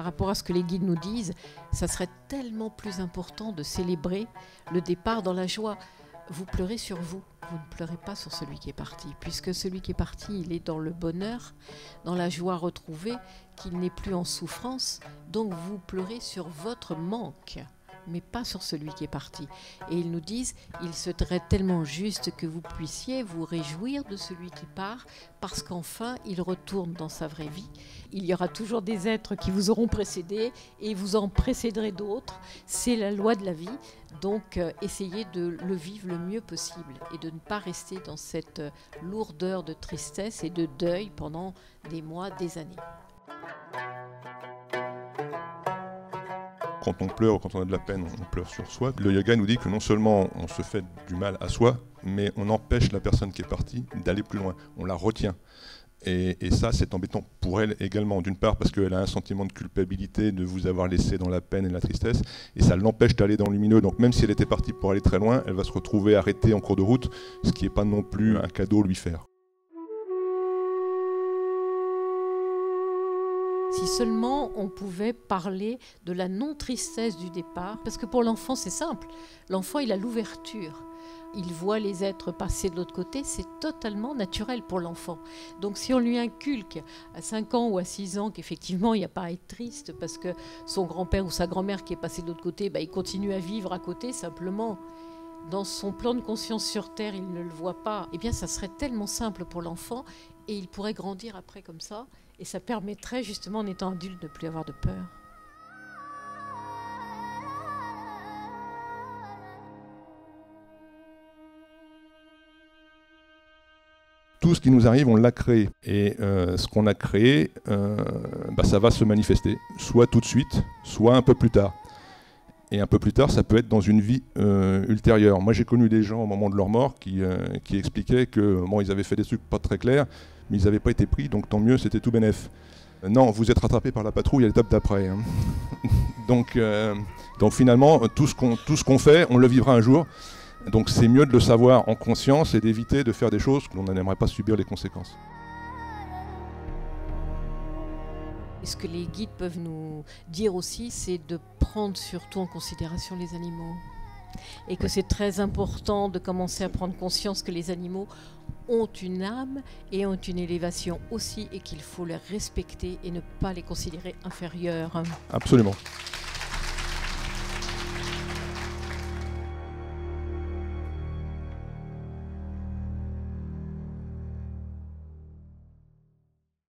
par rapport à ce que les guides nous disent, ça serait tellement plus important de célébrer le départ dans la joie. Vous pleurez sur vous, vous ne pleurez pas sur celui qui est parti, puisque celui qui est parti, il est dans le bonheur, dans la joie retrouvée, qu'il n'est plus en souffrance, donc vous pleurez sur votre manque, mais pas sur celui qui est parti. Et ils nous disent, il serait tellement juste que vous puissiez vous réjouir de celui qui part, parce qu'enfin, il retourne dans sa vraie vie. Il y aura toujours des êtres qui vous auront précédé, et vous en précéderez d'autres. C'est la loi de la vie, donc essayez de le vivre le mieux possible, et de ne pas rester dans cette lourdeur de tristesse et de deuil pendant des mois, des années. Quand on pleure, quand on a de la peine, on pleure sur soi. Le yoga nous dit que non seulement on se fait du mal à soi, mais on empêche la personne qui est partie d'aller plus loin. On la retient. Et ça, c'est embêtant pour elle également. D'une part, parce qu'elle a un sentiment de culpabilité de vous avoir laissé dans la peine et la tristesse, et ça l'empêche d'aller dans le lumineux. Donc même si elle était partie pour aller très loin, elle va se retrouver arrêtée en cours de route, ce qui n'est pas non plus un cadeau lui faire. Si seulement on pouvait parler de la non-tristesse du départ, parce que pour l'enfant c'est simple, l'enfant il a l'ouverture, il voit les êtres passer de l'autre côté, c'est totalement naturel pour l'enfant. Donc si on lui inculque à 5 ans ou à 6 ans qu'effectivement il n'y a pas à être triste parce que son grand-père ou sa grand-mère qui est passé de l'autre côté, il continue à vivre à côté simplement. Dans son plan de conscience sur Terre, il ne le voit pas. Eh bien, ça serait tellement simple pour l'enfant et il pourrait grandir après comme ça. Et ça permettrait justement, en étant adulte, de ne plus avoir de peur. Tout ce qui nous arrive, on l'a créé. Et ce qu'on a créé, ça va se manifester, soit tout de suite, soit un peu plus tard. Et un peu plus tard, ça peut être dans une vie ultérieure. Moi, j'ai connu des gens au moment de leur mort qui expliquaient que ils avaient fait des trucs pas très clairs, mais ils n'avaient pas été pris, donc tant mieux, c'était tout bénef. Non, vous êtes rattrapé par la patrouille à l'étape d'après. Hein. donc finalement, tout ce qu'on fait, on le vivra un jour. Donc c'est mieux de le savoir en conscience et d'éviter de faire des choses dont on n'aimerait pas subir les conséquences. Et ce que les guides peuvent nous dire aussi, c'est de prendre surtout en considération les animaux. Et que c'est très important de commencer à prendre conscience que les animaux ont une âme et ont une élévation aussi, et qu'il faut les respecter et ne pas les considérer inférieurs. Absolument.